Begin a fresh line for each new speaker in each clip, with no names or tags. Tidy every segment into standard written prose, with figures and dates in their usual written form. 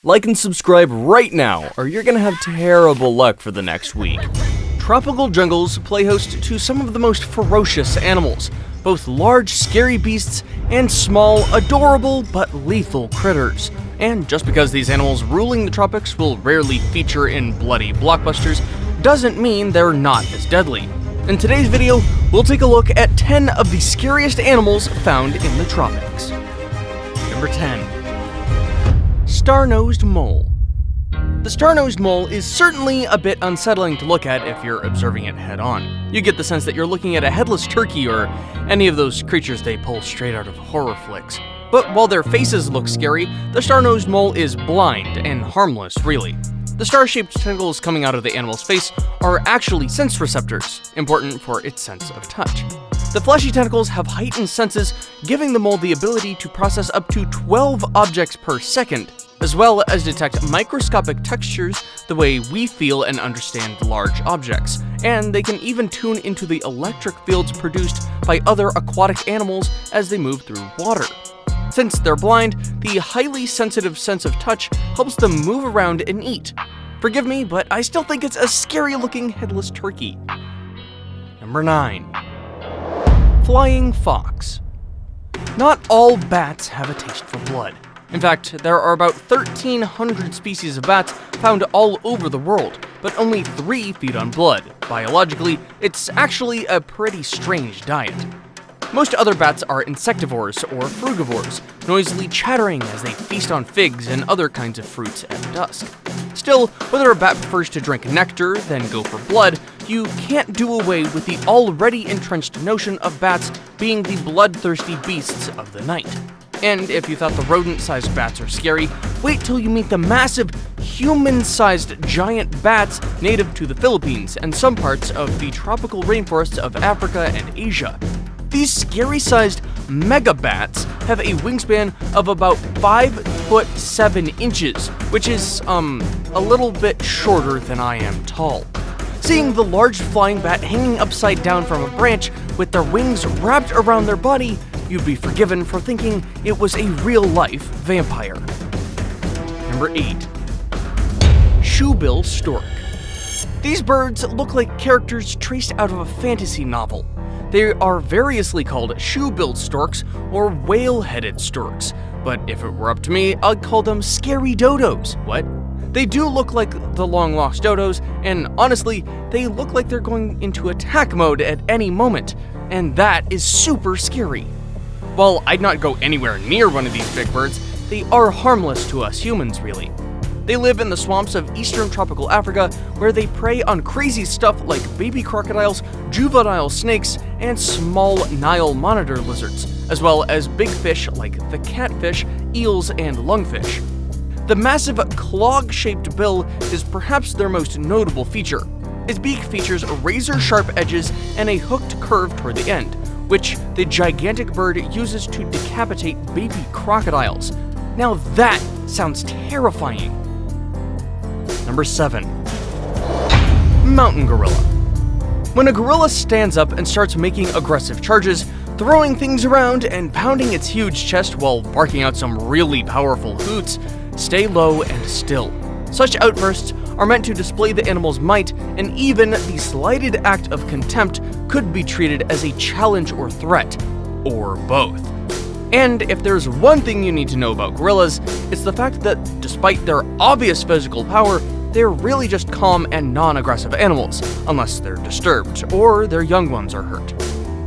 Like and subscribe right now, or you're gonna have terrible luck for the next week. Tropical jungles play host to some of the most ferocious animals, both large, scary beasts and small, adorable, but lethal critters. And just because these animals ruling the tropics will rarely feature in bloody blockbusters, doesn't mean they're not as deadly. In today's video, we'll take a look at 10 of the scariest animals found in the tropics. Number 10. Star-nosed mole. The star-nosed mole is certainly a bit unsettling to look at if you're observing it head-on. You get the sense that you're looking at a headless turkey or any of those creatures they pull straight out of horror flicks. But while their faces look scary, the star-nosed mole is blind and harmless, really. The star-shaped tentacles coming out of the animal's face are actually sense receptors, important for its sense of touch. The fleshy tentacles have heightened senses, giving the mole the ability to process up to 12 objects per second, as well as detect microscopic textures the way we feel and understand large objects, and they can even tune into the electric fields produced by other aquatic animals as they move through water. Since they're blind, the highly sensitive sense of touch helps them move around and eat. Forgive me, but I still think it's a scary-looking headless turkey. Number 9. Flying fox. Not all bats have a taste for blood. In fact, there are about 1,300 species of bats found all over the world, but only 3 feed on blood. Biologically, it's actually a pretty strange diet. Most other bats are insectivores or frugivores, noisily chattering as they feast on figs and other kinds of fruits at dusk. Still, whether a bat prefers to drink nectar than go for blood, you can't do away with the already entrenched notion of bats being the bloodthirsty beasts of the night. And if you thought the rodent-sized bats are scary, wait till you meet the massive, human-sized giant bats native to the Philippines and some parts of the tropical rainforests of Africa and Asia. These scary-sized megabats have a wingspan of about 5 foot 7 inches, which is, a little bit shorter than I am tall. Seeing the large flying bat hanging upside down from a branch with their wings wrapped around their body, you'd be forgiven for thinking it was a real-life vampire. Number 8. SHOEBILL stork. These birds look like characters traced out of a fantasy novel. They are variously called shoe-billed storks or whale-headed storks, but if it were up to me, I'd call them scary dodos. What? They do look like the long-lost dodos, and honestly, they look like they're going into attack mode at any moment, and that is super scary. While I'd not go anywhere near one of these big birds, they are harmless to us humans, really. They live in the swamps of eastern tropical Africa, where they prey on crazy stuff like baby crocodiles, juvenile snakes, and small Nile monitor lizards, as well as big fish like the catfish, eels, and lungfish. The massive clog-shaped bill is perhaps their most notable feature. Its beak features razor-sharp edges and a hooked curve toward the end, which the gigantic bird uses to decapitate baby crocodiles. Now that sounds terrifying. Number 7. Mountain gorilla. When a gorilla stands up and starts making aggressive charges, throwing things around and pounding its huge chest while barking out some really powerful hoots, stay low and still. Such outbursts are meant to display the animal's might, and even the slighted act of contempt could be treated as a challenge or threat, or both. And if there's one thing you need to know about gorillas, it's the fact that despite their obvious physical power, they're really just calm and non-aggressive animals, unless they're disturbed or their young ones are hurt.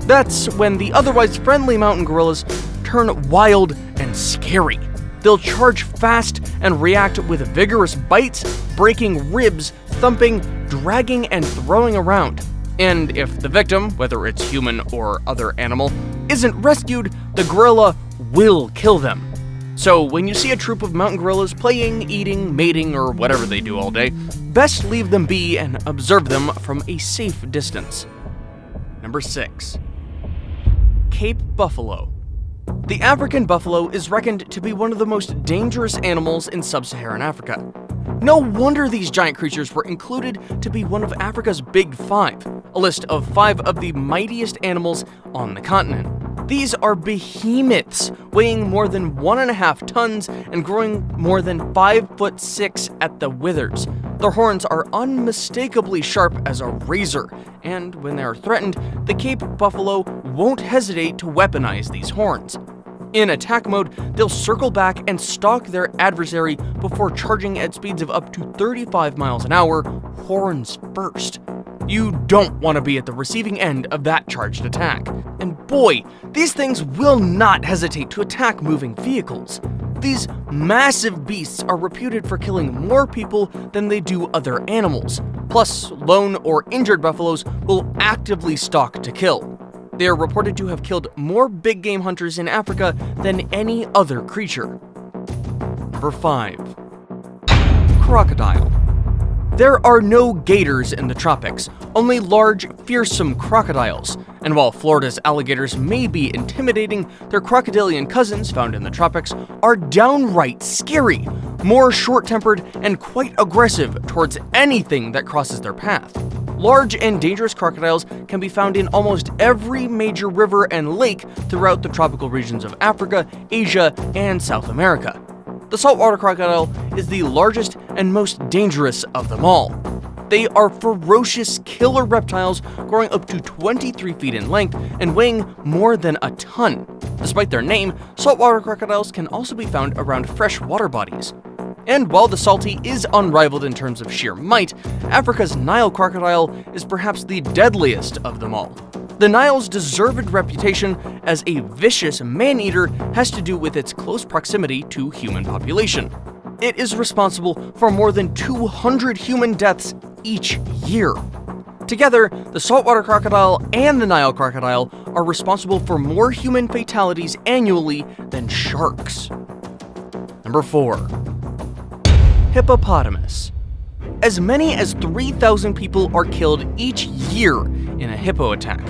That's when the otherwise friendly mountain gorillas turn wild and scary. They'll charge fast and react with vigorous bites, breaking ribs, thumping, dragging, and throwing around. And if the victim, whether it's human or other animal, isn't rescued, the gorilla will kill them. So when you see a troop of mountain gorillas playing, eating, mating, or whatever they do all day, best leave them be and observe them from a safe distance. Number 6. Cape buffalo. The African buffalo is reckoned to be one of the most dangerous animals in sub-Saharan Africa. No wonder these giant creatures were included to be one of Africa's Big Five, a list of 5 of the mightiest animals on the continent. These are behemoths, weighing more than 1.5 tons and growing more than 5'6" at the withers. Their horns are unmistakably sharp as a razor, and when they are threatened, the Cape buffalo won't hesitate to weaponize these horns. In attack mode, they'll circle back and stalk their adversary before charging at speeds of up to 35 miles an hour, horns first. You don't want to be at the receiving end of that charged attack. And boy, these things will not hesitate to attack moving vehicles. These massive beasts are reputed for killing more people than they do other animals. Plus, lone or injured buffaloes will actively stalk to kill. They are reported to have killed more big game hunters in Africa than any other creature. Number 5. Crocodile. There are no gators in the tropics, only large, fearsome crocodiles. And while Florida's alligators may be intimidating, their crocodilian cousins found in the tropics are downright scary, more short-tempered and quite aggressive towards anything that crosses their path. Large and dangerous crocodiles can be found in almost every major river and lake throughout the tropical regions of Africa, Asia, and South America. The saltwater crocodile is the largest and most dangerous of them all. They are ferocious killer reptiles growing up to 23 feet in length and weighing more than a ton. Despite their name, saltwater crocodiles can also be found around freshwater bodies. And while the salty is unrivaled in terms of sheer might, Africa's Nile crocodile is perhaps the deadliest of them all. The Nile's deserved reputation as a vicious man-eater has to do with its close proximity to human population. It is responsible for more than 200 human deaths each year. Together, the saltwater crocodile and the Nile crocodile are responsible for more human fatalities annually than sharks. Number 4. Hippopotamus. As many as 3,000 people are killed each year in a hippo attack.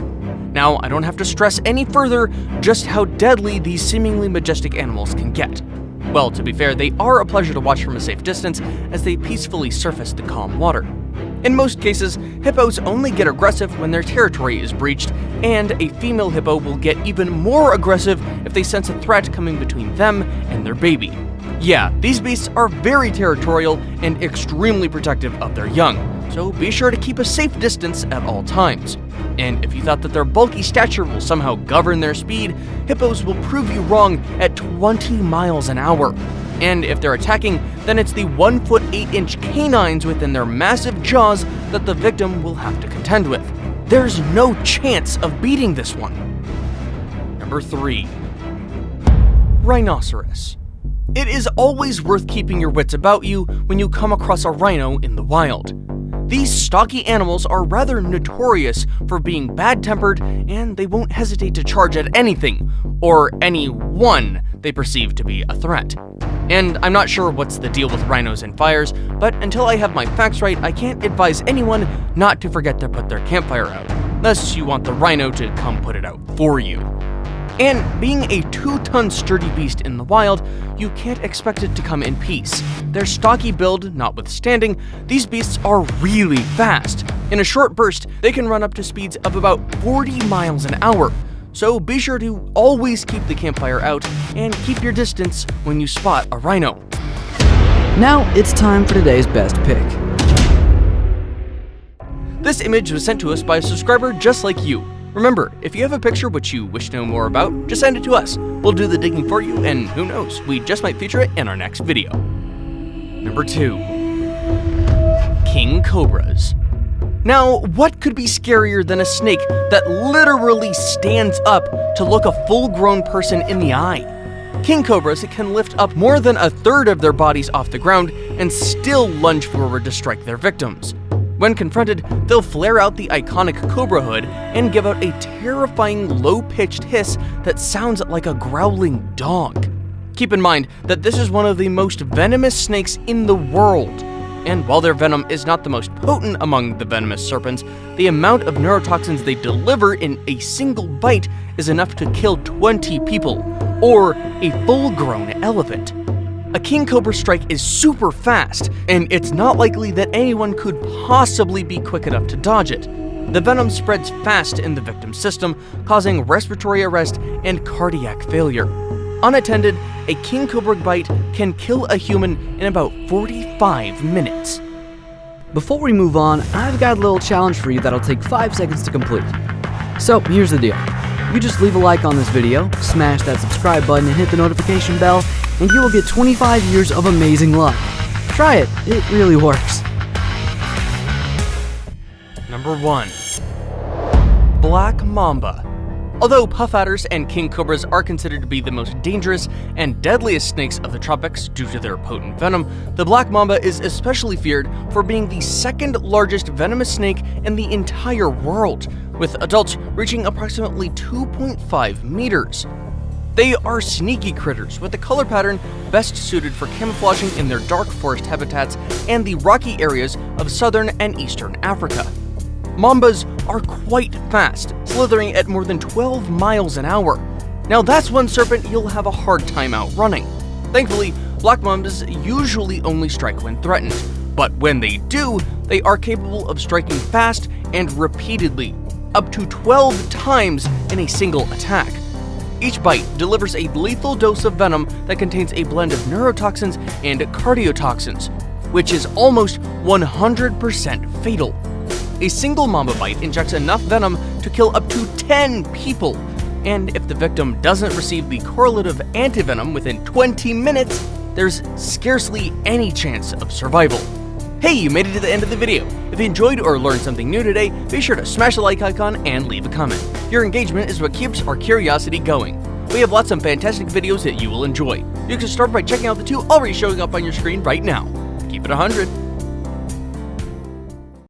Now, I don't have to stress any further just how deadly these seemingly majestic animals can get. Well, to be fair, they are a pleasure to watch from a safe distance as they peacefully surface the calm water. In most cases, hippos only get aggressive when their territory is breached, and a female hippo will get even more aggressive if they sense a threat coming between them and their baby. Yeah, these beasts are very territorial and extremely protective of their young, so be sure to keep a safe distance at all times. And if you thought that their bulky stature will somehow govern their speed, hippos will prove you wrong at 20 miles an hour. And if they're attacking, then it's the 1'8" canines within their massive jaws that the victim will have to contend with. There's no chance of beating this one. Number 3. Rhinoceros. It is always worth keeping your wits about you when you come across a rhino in the wild. These stocky animals are rather notorious for being bad-tempered, and they won't hesitate to charge at anything, or anyone they perceive to be a threat. And I'm not sure what's the deal with rhinos and fires, but until I have my facts right, I can't advise anyone not to forget to put their campfire out, unless you want the rhino to come put it out for you. And being a 2-ton sturdy beast in the wild, you can't expect it to come in peace. Their stocky build notwithstanding, these beasts are really fast. In a short burst, they can run up to speeds of about 40 miles an hour. So be sure to always keep the campfire out and keep your distance when you spot a rhino.
Now it's time for today's best pick.
This image was sent to us by a subscriber just like you. Remember, if you have a picture which you wish to know more about, just send it to us. We'll do the digging for you, and who knows, we just might feature it in our next video. Number 2. King cobras. Now, what could be scarier than a snake that literally stands up to look a full-grown person in the eye? King cobras can lift up more than 1/3 of their bodies off the ground and still lunge forward to strike their victims. When confronted, they'll flare out the iconic cobra hood and give out a terrifying low-pitched hiss that sounds like a growling dog. Keep in mind that this is one of the most venomous snakes in the world. And while their venom is not the most potent among the venomous serpents, the amount of neurotoxins they deliver in a single bite is enough to kill 20 people, or a full-grown elephant. A king cobra strike is super fast, and it's not likely that anyone could possibly be quick enough to dodge it. The venom spreads fast in the victim's system, causing respiratory arrest and cardiac failure. Unattended, a king cobra bite can kill a human in about 45 minutes.
Before we move on, I've got a little challenge for you that'll take 5 seconds to complete. So here's the deal. You just leave a like on this video, smash that subscribe button and hit the notification bell, and you will get 25 years of amazing luck. Try it, it really works.
Number 1. Black mamba. Although puff adders and king cobras are considered to be the most dangerous and deadliest snakes of the tropics due to their potent venom, the black mamba is especially feared for being the second largest venomous snake in the entire world, with adults reaching approximately 2.5 meters. They are sneaky critters with a color pattern best suited for camouflaging in their dark forest habitats and the rocky areas of southern and eastern Africa. Mambas are quite fast, slithering at more than 12 miles an hour. Now that's one serpent you'll have a hard time outrunning. Thankfully, black mambas usually only strike when threatened, but when they do, they are capable of striking fast and repeatedly, up to 12 times in a single attack. Each bite delivers a lethal dose of venom that contains a blend of neurotoxins and cardiotoxins, which is almost 100% fatal. A single mamba bite injects enough venom to kill up to 10 people, and if the victim doesn't receive the correlative antivenom within 20 minutes, there's scarcely any chance of survival. Hey, you made it to the end of the video. If you enjoyed or learned something new today, be sure to smash the like icon and leave a comment. Your engagement is what keeps our curiosity going. We have lots of fantastic videos that you will enjoy. You can start by checking out the 2 already showing up on your screen right now. Keep it 100.